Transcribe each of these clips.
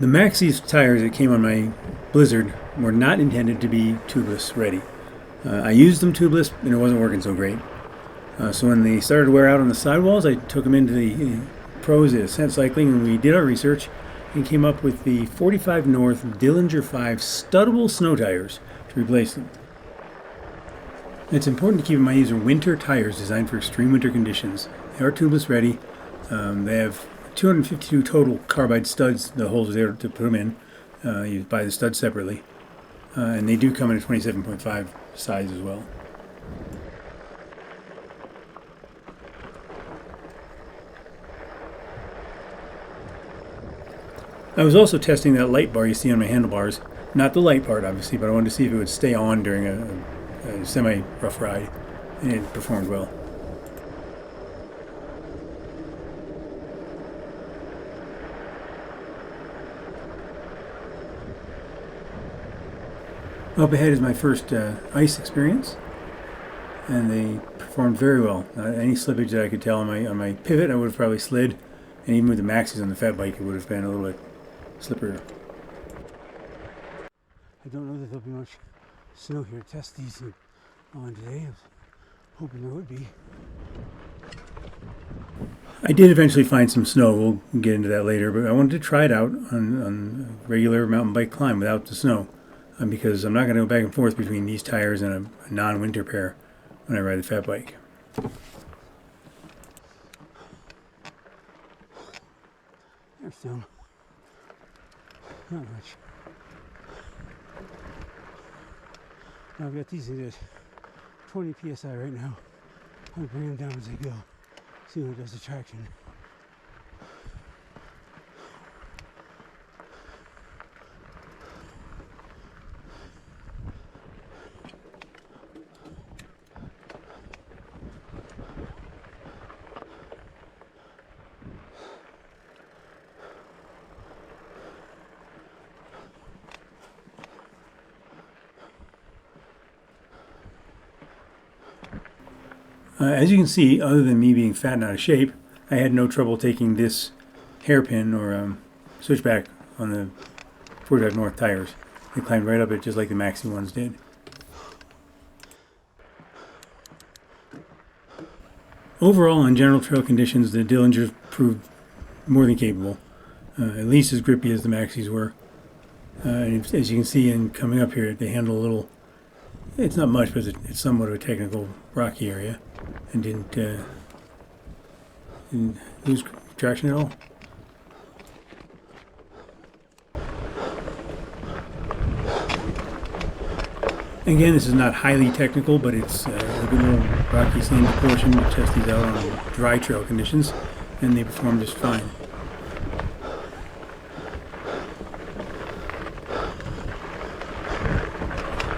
The Maxxis tires that came on my Blizzard were not intended to be tubeless ready. I used them tubeless and it wasn't working so great. So when they started to wear out on the sidewalls, I took them into the pros at Ascent Cycling and we did our research and came up with the 45 North Dillinger 5 studdable snow tires to replace them. It's important to keep in mind these are winter tires designed for extreme winter conditions. They are tubeless ready. They have 252 total carbide studs, the holes there to put them in. You buy the studs separately. And they do come in a 27.5 size as well. I was also testing that light bar you see on my handlebars. Not the light part, obviously, but I wanted to see if it would stay on during a semi-rough ride. And it performed well. Up ahead is my first ice experience, and they performed very well. Not any slippage that I could tell on my pivot, I would have probably slid, and even with the Maxxis on the fat bike, it would have been a little bit slipperier. I don't know that there'll be much snow here to test these on today. I was hoping there would be. I did eventually find some snow. We'll get into that later, but I wanted to try it out on a regular mountain bike climb without the snow. Because I'm not going to go back and forth between these tires and a non-winter pair when I ride the fat bike. There's some. Not much. Now I've got these things at 20 psi right now. I'll bring them down as I go. See what does the traction. As you can see, other than me being fat and out of shape, I had no trouble taking this hairpin or switchback on the 45 North tires. They climbed right up it just like the Maxxis ones did. Overall, on general trail conditions, the Dillingers proved more than capable. At least as grippy as the Maxxis were. And as you can see in coming up here, they handle a little, it's not much, but it's somewhat of a technical rocky area. And didn't lose traction at all. Again, this is not highly technical, but it's a good little rocky sandy portion to test these out on dry trail conditions, and they perform just fine.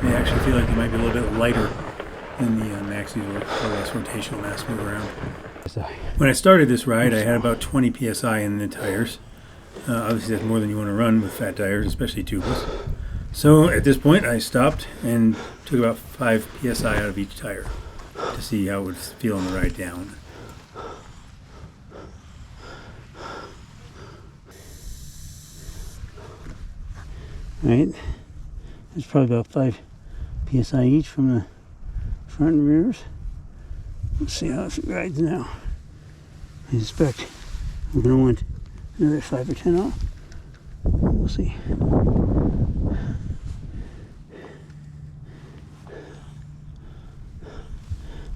They actually feel like they might be a little bit lighter than the Maxxis or less rotational mass move around. When I started this ride, I had about 20 psi in the tires. Obviously, that's more than you want to run with fat tires, especially tubeless. So at this point, I stopped and took about 5 psi out of each tire to see how it would feel on the ride down. All right, that's probably about 5 psi each from the front and rears. Let's see how it rides now. I suspect I'm going to want another 5 or 10 off. We'll see.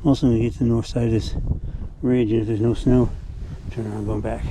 Also, when we get to the north side of this ridge, and if there's no snow, turn around going back.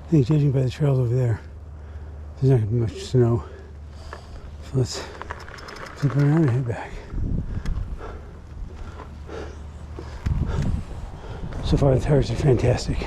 I think judging by the trails over there, there's not going to be much snow. So let's flip around and head back. So far the tires are fantastic.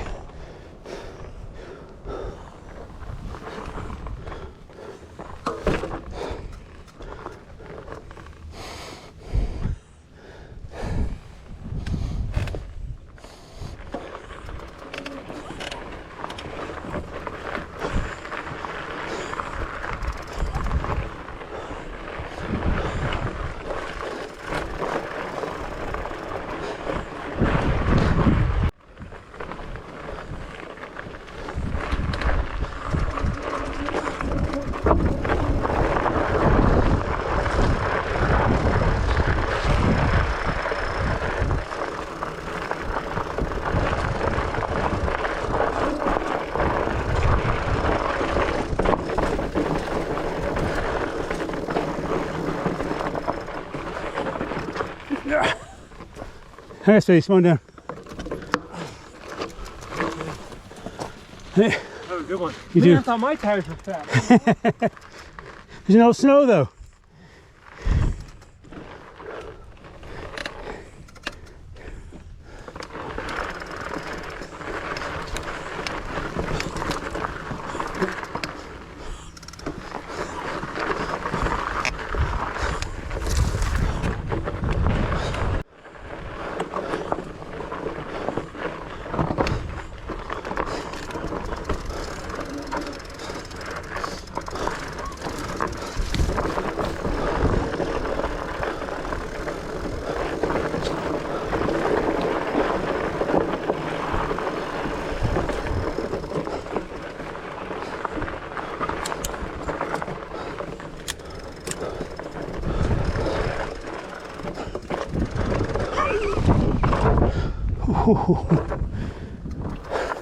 Alright, so slow down. Hey. That was a good one. You do. I thought my tires were fat. There's no snow though.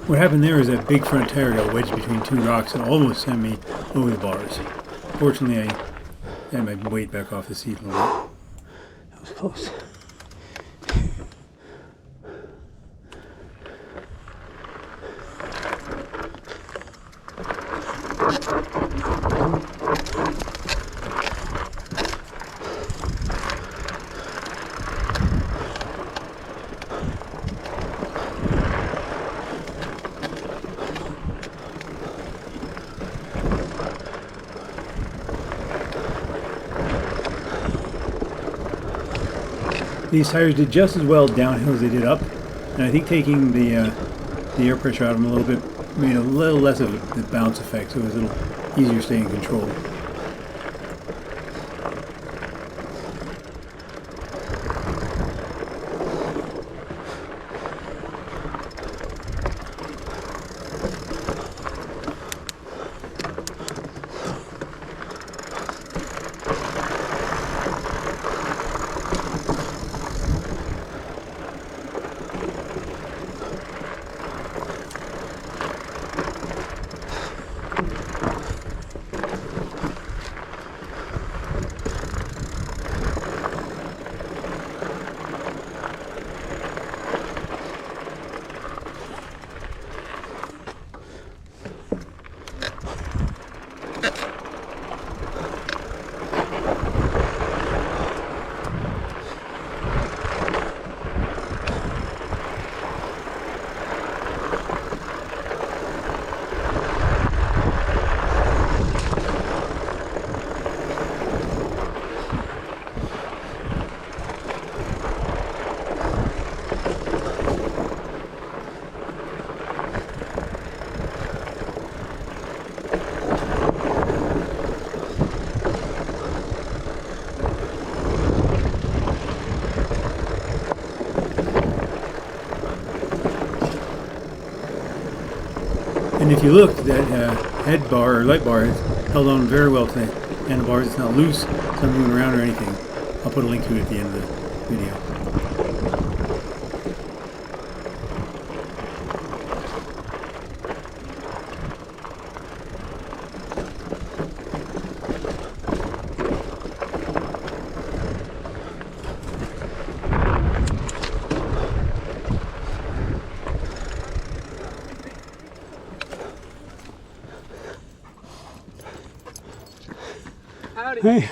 What happened there is that big front tire got wedged between two rocks and almost sent me over the bars. Fortunately, I had my weight back off the seat a little bit. That was close. These tires did just as well downhill as they did up, and I think taking the air pressure out of them a little bit made a little less of the bounce effect, so it was a little easier staying in control. And if you look, that head bar or light bar is held on very well to the handlebars. It's not loose, it's not moving around or anything. I'll put a link to it at the end of the video. buddy. Hey.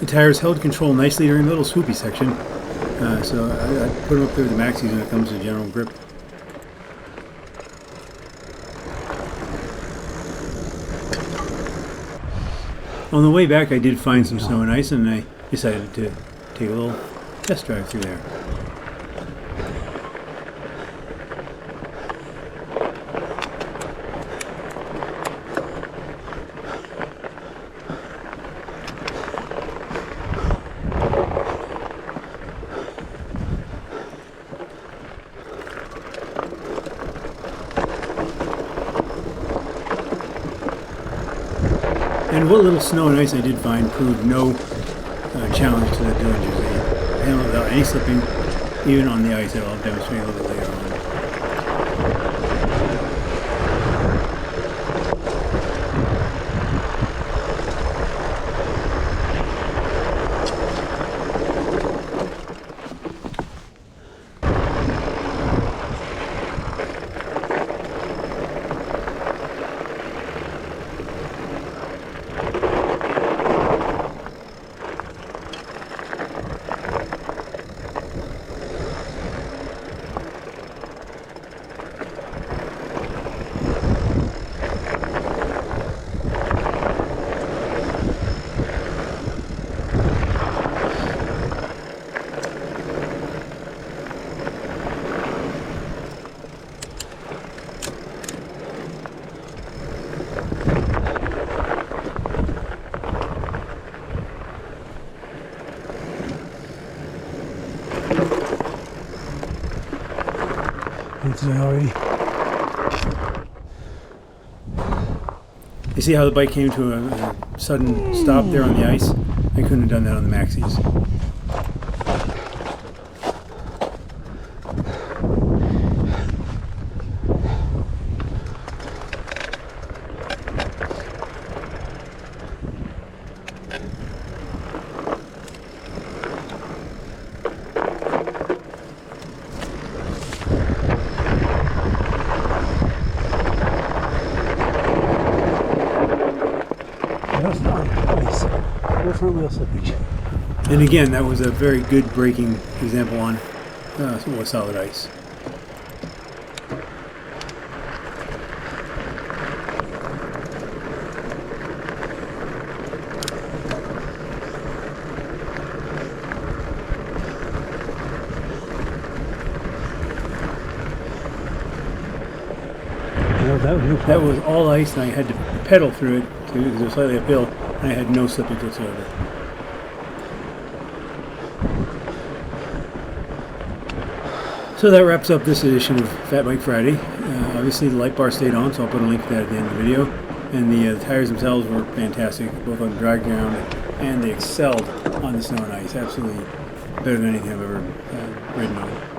The tires held control nicely during the little swoopy section, so I put them up there with the maxis when it comes to general grip. On the way back I did find some snow and ice, and I decided to take a little test drive through there. And what little snow and ice I did find proved no challenge to the Dillingers. They handled it without any slipping, even on the ice, that I'll demonstrate a little bit later on. You see how the bike came to a sudden stop there on the ice? I couldn't have done that on the maxis. Front wheel slippage. And again, that was a very good braking example on solid ice. That was all ice, and I had to pedal through it because it was slightly uphill, and I had no slippage whatsoever. So that wraps up this edition of Fat Bike Friday. Obviously the light bar stayed on, so I'll put a link to that at the end of the video. And the tires themselves were fantastic, both on dry ground, and they excelled on the snow and ice. Absolutely better than anything I've ever ridden on.